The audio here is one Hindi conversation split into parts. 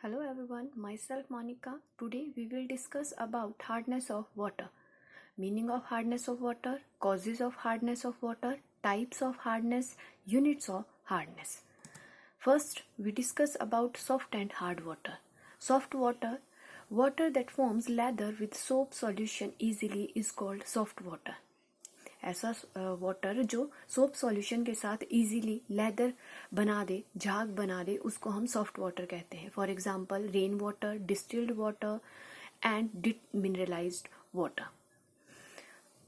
Hello everyone, myself Monica. Today we will discuss about hardness of water. Meaning of hardness of water, causes of hardness of water, types of hardness, units of hardness. First, we discuss about soft and hard water. Soft water, water that forms lather with soap solution easily is called soft water. ऐसा वाटर जो सोप सॉल्यूशन के साथ इजीली लेदर बना दे, झाग बना दे, उसको हम सॉफ्ट वाटर कहते हैं. For example rain water, distilled water and demineralised water.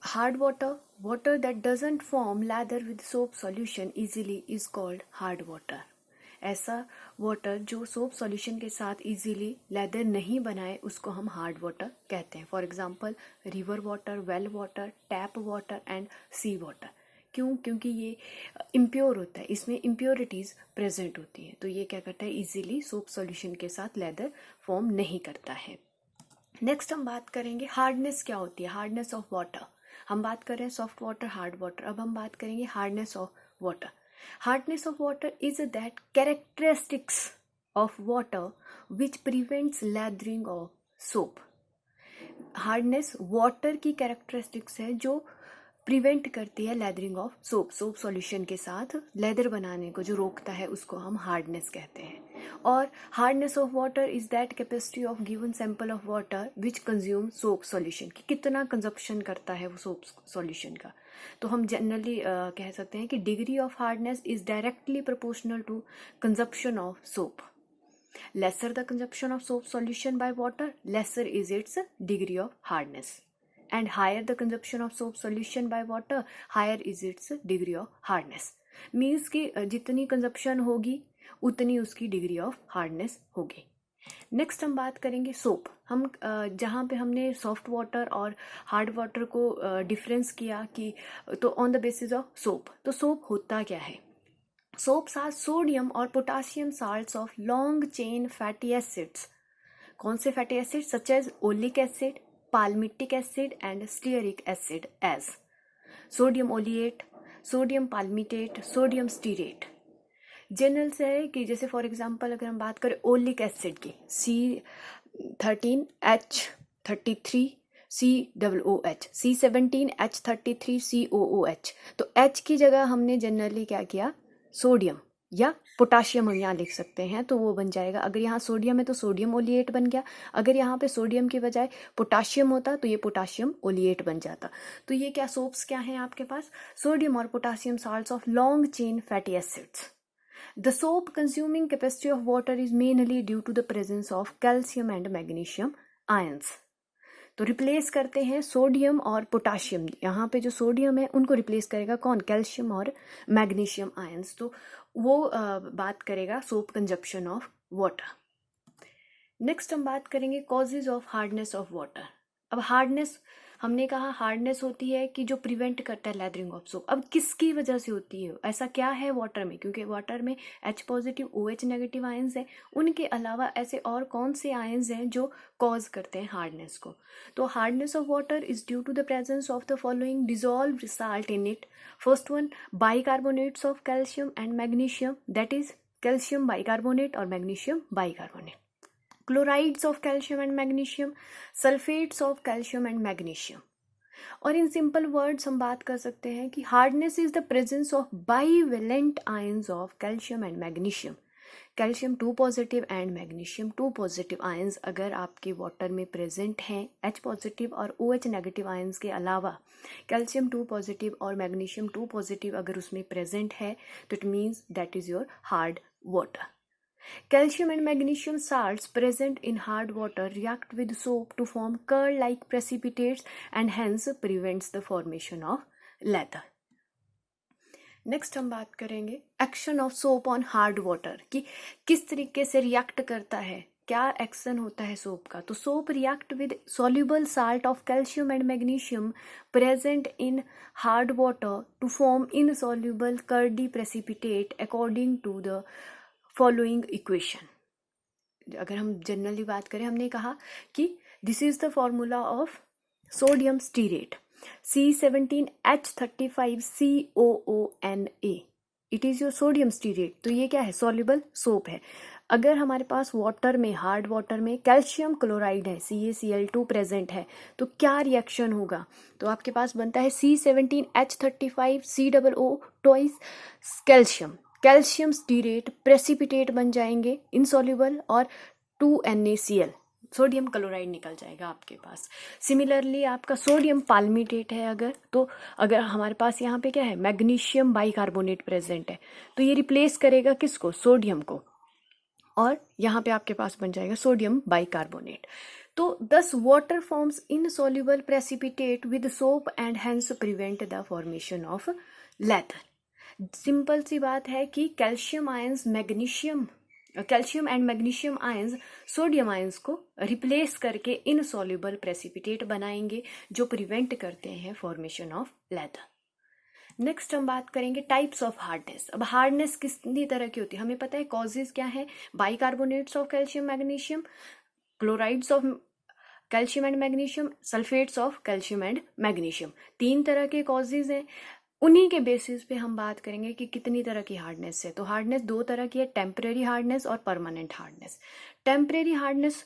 Hard water, water that doesn't form lather with soap solution easily is called hard water. ऐसा वाटर जो सोप सॉल्यूशन के साथ इजीली लेदर नहीं बनाए उसको हम हार्ड वाटर कहते हैं. For example river water, well water, tap water and sea water. क्यों? क्योंकि ये इम्प्योर होता है, इसमें इम्प्योरिटीज प्रेजेंट होती है, तो ये क्या करता है, इजीली सोप सॉल्यूशन के साथ लेदर फॉर्म नहीं करता है. नेक्स्ट हम बात करेंगे हार्डनेस क्या होती है. Hardness of water. हम बात कर रहे हैं सॉफ्ट वाटर, हार्ड वाटर. अब हम बात करेंगे hardness of water. Hardness of water is that characteristics of water which prevents lathering of soap. Hardness water की कैरेक्टरिस्टिक्स है जो प्रिवेंट करती है लेदरिंग ऑफ सोप. सोप सॉल्यूशन के साथ लेदर बनाने को जो रोकता है उसको हम हार्डनेस कहते हैं. और hardness of water is that capacity of given sample of water which consume soap solution. कि कितना कंजप्शन करता है वो सोप सॉल्यूशन का. तो हम जनरली कह सकते हैं कि degree of hardness is directly proportional to consumption of soap. Lesser the consumption of soap solution by water, lesser is its degree of hardness. And higher the consumption of soap solution by water, higher is its degree of hardness. Means कि जितनी कंजप्शन होगी उतनी उसकी डिग्री ऑफ हार्डनेस होगी. नेक्स्ट हम बात करेंगे सोप. हम जहाँ पे हमने सॉफ्ट वाटर और हार्ड वाटर को डिफरेंस किया कि तो on the basis of soap. तो सोप होता क्या है? Soaps are sodium or potassium salts of long chain fatty acids. कौन से fatty acids? Such as oleic acid, palmitic acid and stearic acid as sodium oleate, sodium palmitate, sodium stearate. General से है कि जैसे फॉर एग्जांपल अगर हम बात करें ओलिक एसिड की C13H33 COOH, C17H33 COOH. तो H की जगह हमने जनरली क्या किया, सोडियम या पोटाशियम हम यहाँ लिख सकते हैं, तो वो बन जाएगा. अगर यहाँ सोडियम है तो सोडियम ओलिएट बन गया. अगर यहाँ पे सोडियम के बजाय पोटाशियम होता तो ये पोटाशियम ओलिएट बन जाता. तो ये क्या सोप्स क्या हैं आपके पास? सोडियम और potassium salts of long chain fatty acids. The soap consuming capacity of water is mainly due to the presence of calcium and magnesium ions. तो रिप्लेस करते हैं सोडियम और पोटाशियम. यहाँ पे जो सोडियम है उनको रिप्लेस करेगा कौन? कैल्शियम और मैग्नीशियम आयंस. तो वो बात करेगा soap consumption of water. Next हम बात करेंगे causes of hardness of water. अब हार्डनेस हमने कहा हार्डनेस होती है कि जो प्रिवेंट करता है लेदरिंग ऑफ सोप. अब किसकी वजह से होती है? ऐसा क्या है वाटर में? क्योंकि वाटर में H positive OH negative ions है. उनके अलावा ऐसे और कौन से आयंस हैं जो कॉज करते हैं हार्डनेस को? तो hardness of water is due to the presence of the following dissolved salt in it. First one bicarbonates of calcium and magnesium, that is calcium bicarbonate और magnesium bicarbonate. Chlorides of calcium and magnesium, sulphates of calcium and magnesium. और इन सिंपल वर्ड्स हम बात कर सकते हैं कि hardness is the presence of bivalent ions of calcium and magnesium. Calcium 2 positive and magnesium 2 positive ions अगर आपके वाटर में प्रेजेंट हैं, H पॉजिटिव और OH नेगेटिव आयंस के अलावा कैल्शियम 2 पॉजिटिव और मैग्नीशियम 2 पॉजिटिव अगर उसमें प्रेजेंट है तो it means that is your hard water. Calcium and magnesium salts present in hard water react with soap to form curl-like precipitates and hence prevents the formation of lather. Next हम बात करेंगे action of soap on hard water कि किस तरीके से रिएक्ट करता है, क्या एक्शन होता है सोप का. तो soap react with soluble salt of calcium and magnesium present in hard water to form insoluble curdy precipitate according to the following equation. अगर हम जनरली बात करें, हमने कहा कि this is the formula of sodium stearate C17H35 COONA. It is your sodium stearate. तो ये क्या है? सॉल्युबल सोप है. अगर हमारे पास वाटर में, हार्ड वाटर में कैल्शियम क्लोराइड है, CaCl2 प्रेजेंट है, तो क्या रिएक्शन होगा? तो आपके पास बनता है C17H35 COO twice calcium, calcium stearate precipitate बन जाएंगे इनसॉल्युबल, और 2NaCl सोडियम क्लोराइड निकल जाएगा आपके पास। सिमिलरली आपका सोडियम पाल्मिटेट है अगर, तो अगर हमारे पास यहाँ पे क्या है, मैग्नीशियम बाइकार्बोनेट प्रेजेंट है, तो ये रिप्लेस करेगा किसको? सोडियम को, और यहाँ पे आपके पास बन जाएगा सोडियम बाइकार्बोनेट। तो this water forms insoluble precipitate with soap and hence prevent the formation of lather. Simple सी बात है कि calcium ions calcium and magnesium ions sodium ions को रिप्लेस करके इनसॉल्युबल प्रेसिपिटेट बनाएंगे, जो प्रिवेंट करते हैं फॉर्मेशन ऑफ लेदर। नेक्स्ट हम बात करेंगे टाइप्स ऑफ हार्डनेस। अब हार्डनेस कितनी तरह की होती है हमें पता है, कॉजेज क्या है? Bicarbonates of calcium magnesium, chlorides of calcium and magnesium, sulphates of calcium and magnesium, 3 तरह के कॉजेज हैं। उन्हीं के बेसिस पे हम बात करेंगे कि कितनी तरह की हार्डनेस है। तो हार्डनेस 2 तरह की है, टेम्परेरी हार्डनेस और permanent hardness. Temporary hardness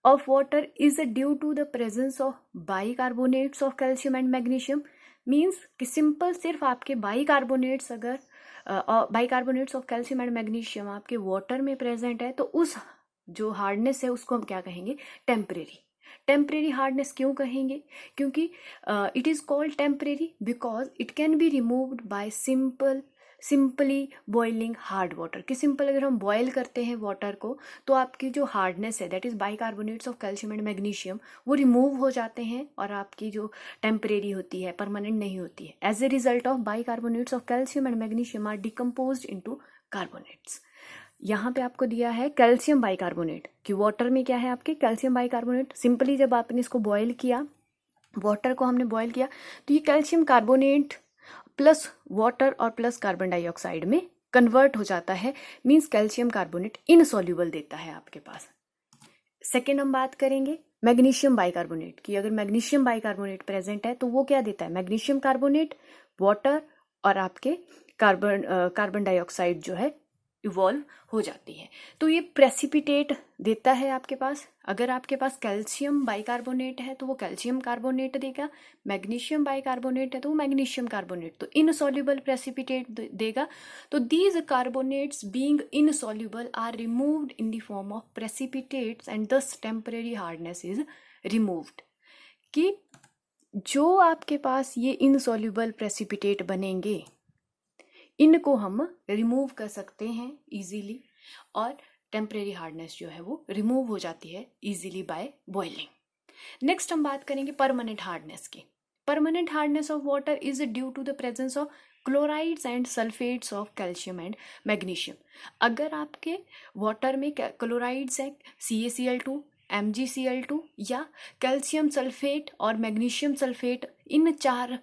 of water is due to the presence of bicarbonates of calcium and magnesium. Means कि सिंपल सिर्फ आपके bicarbonates of calcium and magnesium आपके वाटर में प्रेजेंट है, तो उस जो हार्डनेस है उसको हम क्या कहेंगे? टेम्परेरी। टेम्परेरी हार्डनेस क्यों कहेंगे? क्योंकि it is called temporary because it can be removed by simply boiling hard water. कि सिंपल अगर हम बॉयल करते हैं वाटर को, तो आपकी जो हार्डनेस है, that is bicarbonates of calcium and magnesium, वो रिमूव हो जाते हैं, और आपकी जो टेम्परेरी होती है, परमानेंट नहीं होती है। As a result of bicarbonates of calcium and magnesium are decomposed into carbonates. यहाँ पे आपको दिया है कैल्शियम बाइकार्बोनेट, कि वाटर में क्या है आपके? Calcium bicarbonate. सिंपली जब आपने इसको बॉयल किया, वाटर को हमने बॉयल किया, तो ये कैल्शियम कार्बोनेट प्लस वाटर और प्लस कार्बन डाइऑक्साइड में कन्वर्ट हो जाता है। मीन्स कैल्शियम कार्बोनेट इनसॉल्युबल देता है आपके पास। सेकेंड हम बात करेंगे मैग्नीशियम बाइकार्बोनेट की। अगर मैग्नीशियम बाइकार्बोनेट प्रेजेंट है तो वो क्या देता है? मैग्नीशियम कार्बोनेट, वाटर और आपके कार्बन डाइऑक्साइड जो है इवॉल्व हो जाती है, तो ये प्रेसिपिटेट देता है आपके पास। अगर आपके पास कैल्शियम बाइकार्बोनेट है तो वो कैल्शियम कार्बोनेट देगा, मैग्नीशियम बाइकार्बोनेट है तो वो मैग्नीशियम कार्बोनेट, तो इनसॉल्युबल प्रेसिपिटेट देगा। तो these carbonates being insoluble are removed in the form of precipitates and thus temporary hardness is removed. कि जो आपके पास ये इनसॉल्युबल प्रेसिपिटेट बनेंगे, इनको हम रिमूव कर सकते हैं इजीली, और टेम्परेरी हार्डनेस जो है वो रिमूव हो जाती है इजीली बाय बॉइलिंग। नेक्स्ट हम बात करेंगे परमानेंट हार्डनेस की। Permanent hardness of water is due to the presence of chlorides and sulphates of calcium and magnesium. अगर आपके वाटर में क्लोराइड्स है, CaCl2, MgCl2 या कैल्शियम सल्फेट और मैग्नीशियम सल्फेट, इन 4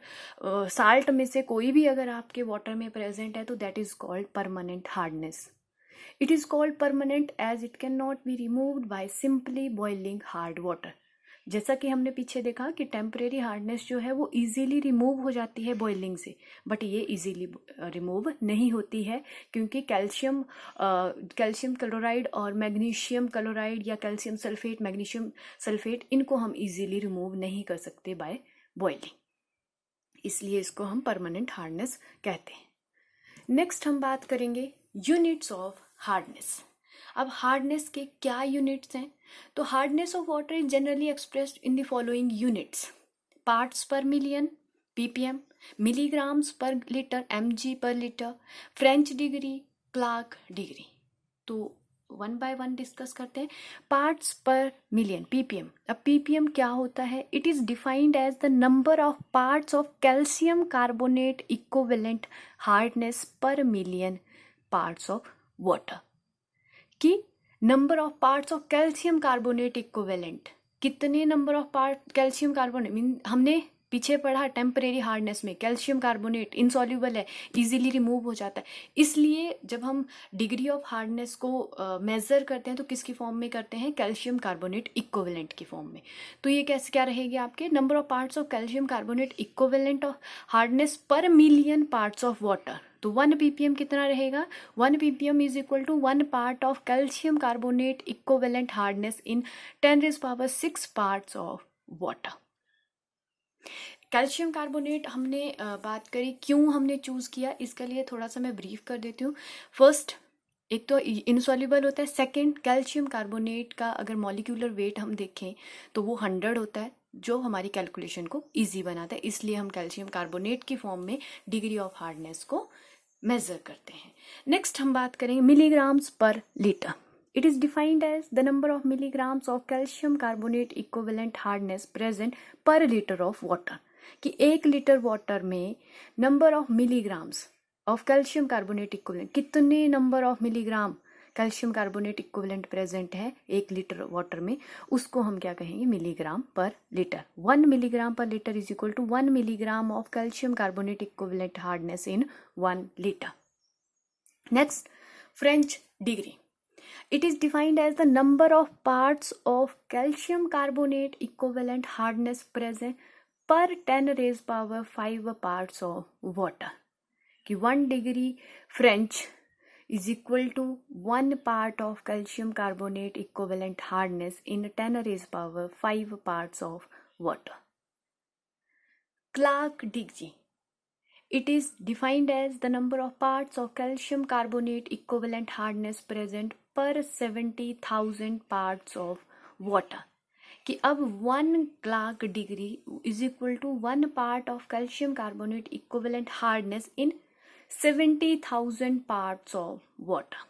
साल्ट में से कोई भी अगर आपके वाटर में प्रेजेंट है, तो that is called permanent hardness. It is called permanent as it can not be removed by simply boiling hard water. जैसा कि हमने पीछे देखा कि टेम्परेरी हार्डनेस जो है वो इजीली रिमूव हो जाती है बॉइलिंग से, बट ये इजीली रिमूव नहीं होती है, क्योंकि कैल्शियम क्लोराइड और मैग्नीशियम क्लोराइड या कैल्शियम सल्फेट, मैग्नीशियम सल्फेट, इनको हम इजीली रिमूव नहीं कर सकते बाय बॉइलिंग, इसलिए इसको हम परमानेंट हार्डनेस कहते हैं। नेक्स्ट हम बात करेंगे यूनिट्स ऑफ हार्डनेस। अब हार्डनेस के क्या यूनिट्स हैं? तो hardness of water is generally expressed in the following units: parts per million ppm, milligrams per litre mg per litre, French degree, Clark degree. तो 1 by 1 डिस्कस करते हैं। Parts per million ppm। अब ppm क्या होता है? It is defined as the number of parts of calcium carbonate equivalent hardness per million parts of water. कि number of parts of calcium carbonate equivalent, कितने number of part calcium carbonate, mean हमने पीछे पढ़ा टेम्परेरी हार्डनेस में कैल्शियम कार्बोनेट इनसॉल्युबल है, इजीली रिमूव हो जाता है, इसलिए जब हम डिग्री ऑफ हार्डनेस को मेजर करते हैं तो किसकी फॉर्म में करते हैं? कैल्शियम कार्बोनेट इक्विवेलेंट की फॉर्म में। तो ये कैसे क्या रहेगी आपके? Number of parts of calcium carbonate equivalent of hardness per million parts of water, तो 1 ppm कितना रहेगा, 1 ppm is equal to 1 part of calcium carbonate equivalent hardness in 10⁻⁶ parts of water. Calcium carbonate हमने बात करी, क्यों हमने चूज किया, इसके लिए थोड़ा सा मैं ब्रीफ कर देती हूँ। फर्स्ट, एक तो इनसॉल्युबल होता है। सेकंड, कैल्शियम कार्बोनेट का अगर मॉलिक्यूलर वेट हम देखें तो वो 100 होता है, जो हमारी कैलकुलेशन को इजी बनाता है, इसलिए हम कैल्शियम कार्बोनेट की फॉर्म में डिग्री ऑफ हार्डनेस को मेजर करते हैं। नेक्स्ट हम बात करेंगे milligrams per litre. It is defined as the number of milligrams of calcium carbonate equivalent hardness present per litre of water, कि 1 लीटर वाटर में number of milligrams of calcium carbonate equivalent, कितने number of milligram calcium carbonate equivalent present है 1 लीटर वाटर में, उसको हम क्या कहेंगे, milligram per litre. 1 milligram per litre is equal to 1 milligram of calcium carbonate equivalent hardness in 1 litre. Next, French degree. It is defined as the number of parts of calcium carbonate equivalent hardness present per 10⁵ parts of water, कि 1 degree French is equal to 1 part of calcium carbonate equivalent hardness in 10⁵ parts of water. Clark degree. It is defined as the number of parts of calcium carbonate equivalent hardness present per 70,000 parts of water, कि अब 1 Clark degree is equal to 1 part of calcium carbonate equivalent hardness in 70,000 parts of water.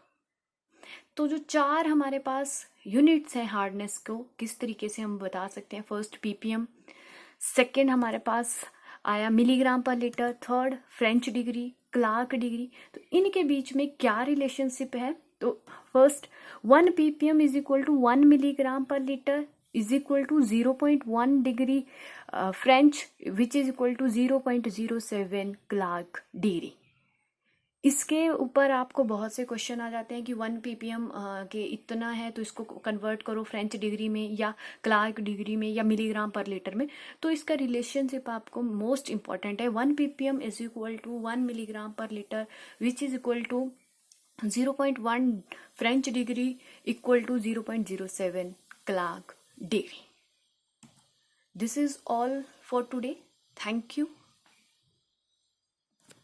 तो जो 4 हमारे पास यूनिट्स हैं हार्डनेस को, किस तरीके से हम बता सकते हैं। फर्स्ट ppm, सेकेंड हमारे पास आया milligram per litre, third French degree, Clark degree. तो इनके बीच में क्या रिलेशनशिप है, तो first 1 ppm is equal to 1 milligram per litre is equal to 0.1 degree French which is equal to 0.07 Clark degree. इसके ऊपर आपको बहुत से क्वेश्चन आ जाते हैं कि 1 ppm के इतना है तो इसको कन्वर्ट करो फ्रेंच डिग्री में या क्लार्क डिग्री में या मिलीग्राम पर लीटर में। तो इसका रिलेशनशिप आपको मोस्ट इंपॉर्टेंट है। 1 ppm is equal to 1 milligram per litre which is equal to 0.1 French degree equal to 0.07 Clark degree. This is all for today. Thank you.